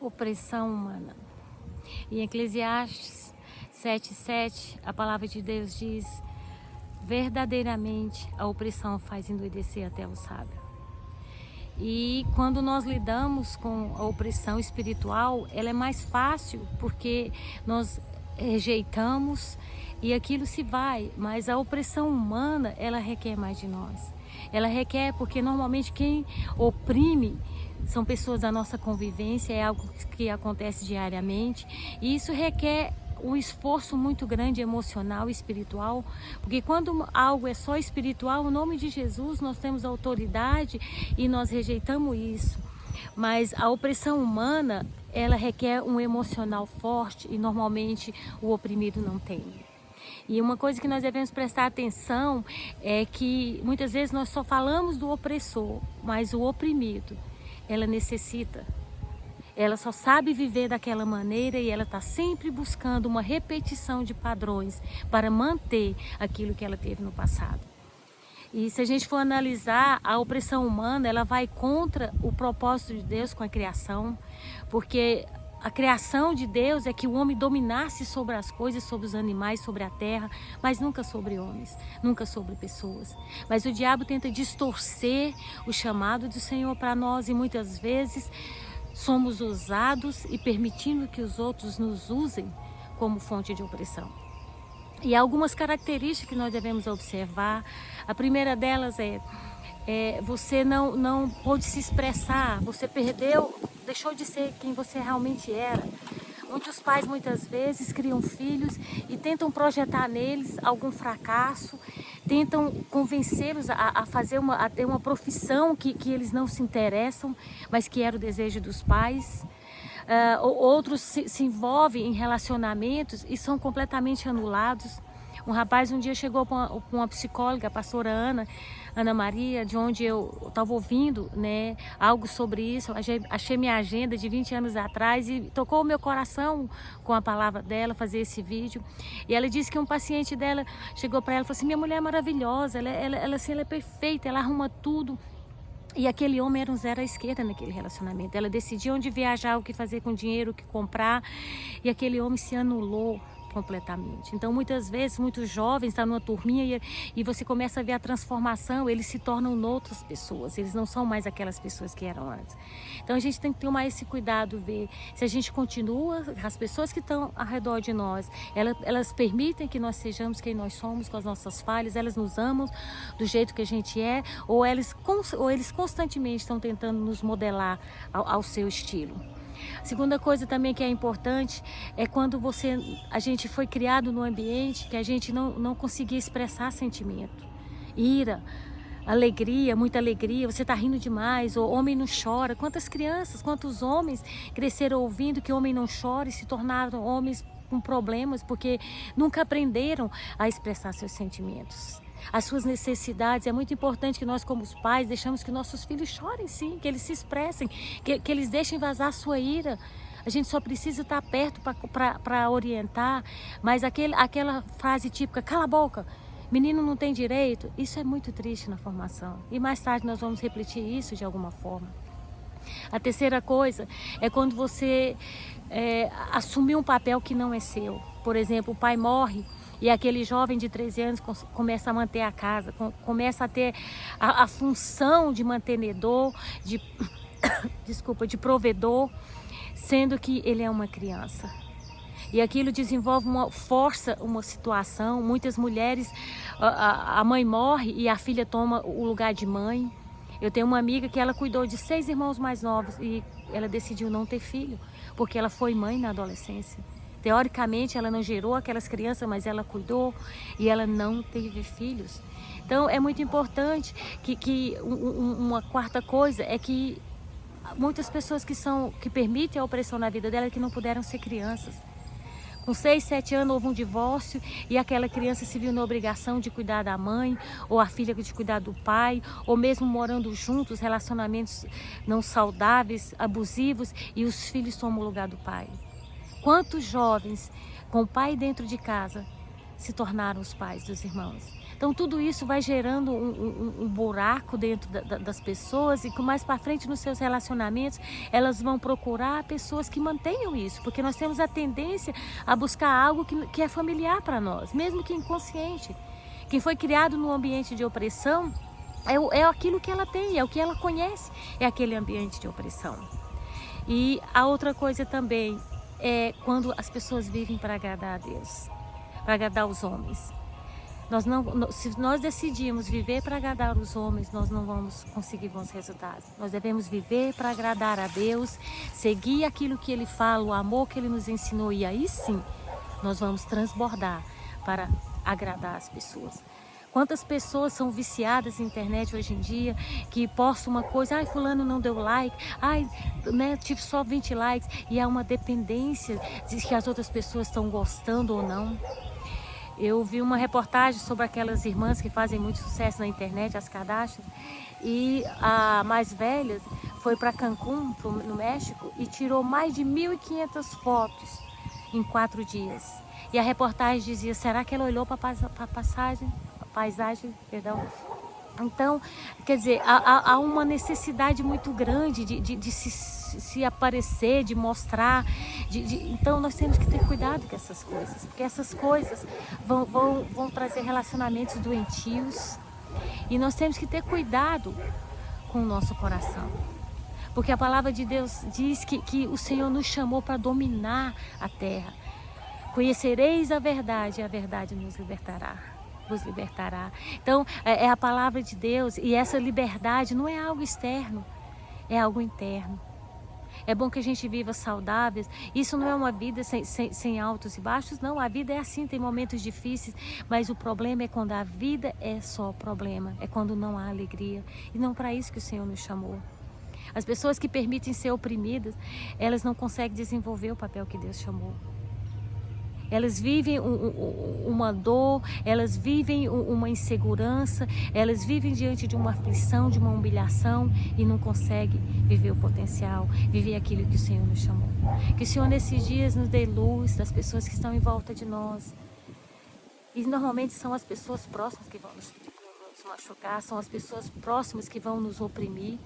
opressão humana. Em Eclesiastes 7:7, a palavra de Deus diz: verdadeiramente a opressão faz endoidecer até o sábio. E quando nós lidamos com a opressão espiritual, ela é mais fácil porque nós rejeitamos e aquilo se vai, mas a opressão humana, ela requer mais de nós. Ela requer porque normalmente quem oprime são pessoas da nossa convivência, é algo que acontece diariamente, e isso requer um esforço muito grande emocional e espiritual, porque quando algo é só espiritual, em nome de Jesus nós temos autoridade e nós rejeitamos isso. Mas a opressão humana, ela requer um emocional forte e normalmente o oprimido não tem. E uma coisa que nós devemos prestar atenção é que muitas vezes nós só falamos do opressor, mas o oprimido, ela necessita. Ela só sabe viver daquela maneira e ela está sempre buscando uma repetição de padrões para manter aquilo que ela teve no passado. E se a gente for analisar, a opressão humana, ela vai contra o propósito de Deus com a criação, porque a criação de Deus é que o homem dominasse sobre as coisas, sobre os animais, sobre a terra, mas nunca sobre homens, nunca sobre pessoas. Mas o diabo tenta distorcer o chamado do Senhor para nós e muitas vezes somos usados e permitindo que os outros nos usem como fonte de opressão. E há algumas características que nós devemos observar. A primeira delas é você não pôde se expressar, você deixou de ser quem você realmente era. Muitos pais muitas vezes criam filhos e tentam projetar neles algum fracasso, tentam convencê-los a ter uma profissão que eles não se interessam, mas que era o desejo dos pais. Outros se envolvem em relacionamentos e são completamente anulados. Um rapaz um dia chegou para uma psicóloga, a pastora Ana Maria, de onde eu estava ouvindo, né, algo sobre isso. Achei minha agenda de 20 anos atrás e tocou o meu coração com a palavra dela, fazer esse vídeo. E ela disse que um paciente dela chegou para ela e falou assim: minha mulher é maravilhosa, ela é perfeita, ela arruma tudo. E aquele homem era um zero à esquerda naquele relacionamento. Ela decidiu onde viajar, o que fazer com o dinheiro, o que comprar. E aquele homem se anulou completamente. Então, muitas vezes, muitos jovens estão numa turminha e você começa a ver a transformação, eles se tornam outras pessoas, eles não são mais aquelas pessoas que eram antes. Então, a gente tem que tomar esse cuidado, ver se a gente continua, as pessoas que estão ao redor de nós, elas permitem que nós sejamos quem nós somos, com as nossas falhas, elas nos amam do jeito que a gente é, ou eles constantemente estão tentando nos modelar ao seu estilo. A segunda coisa também que é importante é quando a gente foi criado num ambiente que a gente não conseguia expressar sentimento, ira, alegria, muita alegria, você está rindo demais, ou homem não chora. Quantas crianças, quantos homens cresceram ouvindo que homem não chora e se tornaram homens com problemas porque nunca aprenderam a expressar seus sentimentos, as suas necessidades. É muito importante que nós, como os pais, deixamos que nossos filhos chorem sim, que eles se expressem, que eles deixem vazar a sua ira. A gente só precisa estar perto para orientar, mas aquela frase típica, cala a boca, menino não tem direito, isso é muito triste na formação. E mais tarde nós vamos repetir isso de alguma forma. A terceira coisa é quando você assumiu um papel que não é seu. Por exemplo, o pai morre e aquele jovem de 13 anos começa a manter a casa, começa a ter a função de mantenedor, de provedor, sendo que ele é uma criança. E aquilo desenvolve força uma situação. Muitas mulheres, a mãe morre e a filha toma o lugar de mãe. Eu tenho uma amiga que ela cuidou de 6 irmãos mais novos e ela decidiu não ter filho, porque ela foi mãe na adolescência. Teoricamente ela não gerou aquelas crianças, mas ela cuidou e ela não teve filhos. Então é muito importante uma quarta coisa é que muitas pessoas que permitem a opressão na vida dela é que não puderam ser crianças. Com 6, 7 anos houve um divórcio e aquela criança se viu na obrigação de cuidar da mãe, ou a filha de cuidar do pai, ou mesmo morando juntos, relacionamentos não saudáveis, abusivos, e os filhos tomam o lugar do pai. Quantos jovens com o pai dentro de casa se tornaram os pais dos irmãos? Então tudo isso vai gerando um buraco dentro das pessoas, e que mais para frente nos seus relacionamentos elas vão procurar pessoas que mantenham isso, porque nós temos a tendência a buscar algo que é familiar para nós, mesmo que inconsciente. Quem foi criado num ambiente de opressão é aquilo que ela tem, é o que ela conhece, é aquele ambiente de opressão. E a outra coisa também é quando as pessoas vivem para agradar a Deus, para agradar os homens. Se nós decidimos viver para agradar os homens, nós não vamos conseguir bons resultados. Nós devemos viver para agradar a Deus, seguir aquilo que Ele fala, o amor que Ele nos ensinou, e aí sim nós vamos transbordar para agradar as pessoas. Quantas pessoas são viciadas na internet hoje em dia, que postam uma coisa, ai, fulano não deu like, ai, né, tive só 20 likes, e é uma dependência de que as outras pessoas estão gostando ou não. Eu vi uma reportagem sobre aquelas irmãs que fazem muito sucesso na internet, as Kardashians, e a mais velha foi para Cancún, no México, e tirou mais de 1.500 fotos em 4 dias. E a reportagem dizia, será que ela olhou para a paisagem? Então, quer dizer, há uma necessidade muito grande de se aparecer, de mostrar. Então, nós temos que ter cuidado com essas coisas, porque essas coisas vão trazer relacionamentos doentios. E nós temos que ter cuidado com o nosso coração. Porque a palavra de Deus diz que o Senhor nos chamou para dominar a terra. Conhecereis a verdade, e a verdade nos libertará. Vos libertará. Então, é a palavra de Deus, e essa liberdade não é algo externo, é algo interno. É bom que a gente viva saudáveis. Isso não é uma vida sem altos e baixos, não. A vida é assim, tem momentos difíceis, mas o problema é quando a vida é só problema, é quando não há alegria. E não para isso que o Senhor nos chamou. As pessoas que permitem ser oprimidas, elas não conseguem desenvolver o papel que Deus chamou. Elas vivem uma dor, elas vivem uma insegurança, elas vivem diante de uma aflição, de uma humilhação, e não conseguem viver o potencial, viver aquilo que o Senhor nos chamou. Que o Senhor nesses dias nos dê luz das pessoas que estão em volta de nós. E normalmente são as pessoas próximas que vão nos machucar, são as pessoas próximas que vão nos oprimir.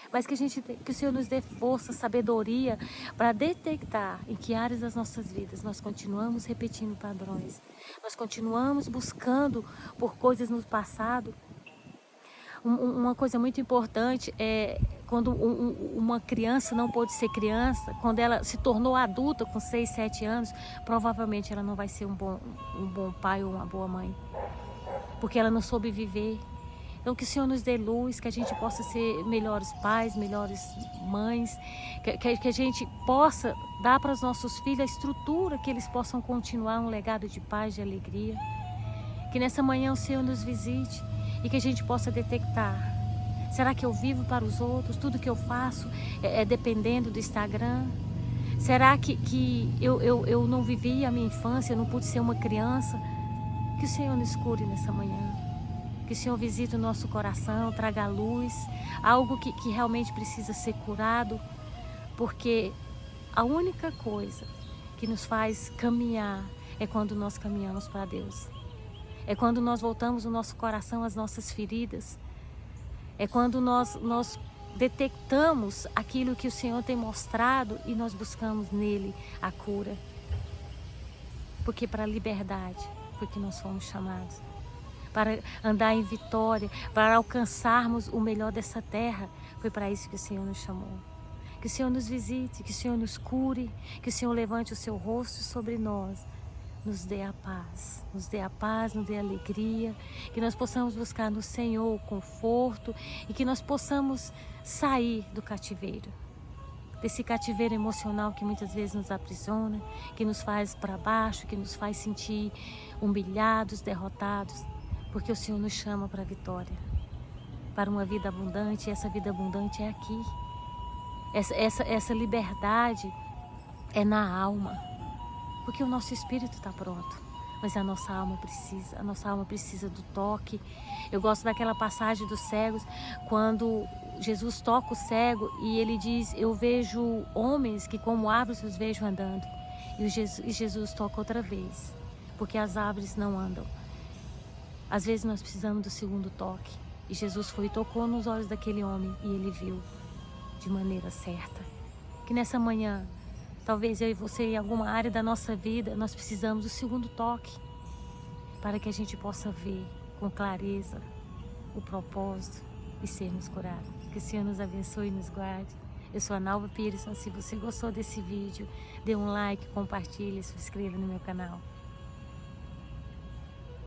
Mas que o Senhor nos dê força, sabedoria para detectar em que áreas das nossas vidas nós continuamos repetindo padrões. Nós continuamos buscando por coisas no passado. Uma coisa muito importante é quando uma criança não pôde ser criança, quando ela se tornou adulta com 6, 7 anos, provavelmente ela não vai ser um bom pai ou uma boa mãe. Porque ela não soube viver. Então que o Senhor nos dê luz, que a gente possa ser melhores pais, melhores mães, que a gente possa dar para os nossos filhos a estrutura, que eles possam continuar um legado de paz, de alegria. Que nessa manhã o Senhor nos visite e que a gente possa detectar. Será que eu vivo para os outros? Tudo que eu faço é dependendo do Instagram? Será que eu não vivi a minha infância, eu não pude ser uma criança? Que o Senhor nos cure nessa manhã. Que o Senhor visite o nosso coração, traga a luz, algo que realmente precisa ser curado, porque a única coisa que nos faz caminhar é quando nós caminhamos para Deus. É quando nós voltamos o nosso coração às nossas feridas. É quando nós detectamos aquilo que o Senhor tem mostrado e nós buscamos nele a cura. Porque para a liberdade foi que nós fomos chamados. Para andar em vitória, para alcançarmos o melhor dessa terra. Foi para isso que o Senhor nos chamou. Que o Senhor nos visite, que o Senhor nos cure, que o Senhor levante o seu rosto sobre nós, nos dê a paz, nos dê a alegria, que nós possamos buscar no Senhor o conforto e que nós possamos sair do cativeiro. Desse cativeiro emocional que muitas vezes nos aprisiona, que nos faz para baixo, que nos faz sentir humilhados, derrotados. Porque o Senhor nos chama para a vitória, para uma vida abundante, e essa vida abundante é aqui. Essa liberdade é na alma, porque o nosso espírito está pronto, mas a nossa alma precisa do toque. Eu gosto daquela passagem dos cegos, quando Jesus toca o cego e ele diz, eu vejo homens que como árvores os vejo andando, e Jesus toca outra vez, porque as árvores não andam. Às vezes nós precisamos do segundo toque. E Jesus foi e tocou nos olhos daquele homem e ele viu de maneira certa. Que nessa manhã, talvez eu e você, em alguma área da nossa vida, nós precisamos do segundo toque para que a gente possa ver com clareza o propósito e sermos curados. Que o Senhor nos abençoe e nos guarde. Eu sou a Nalva Pearson. Se você gostou desse vídeo, dê um like, compartilhe, se inscreva no meu canal.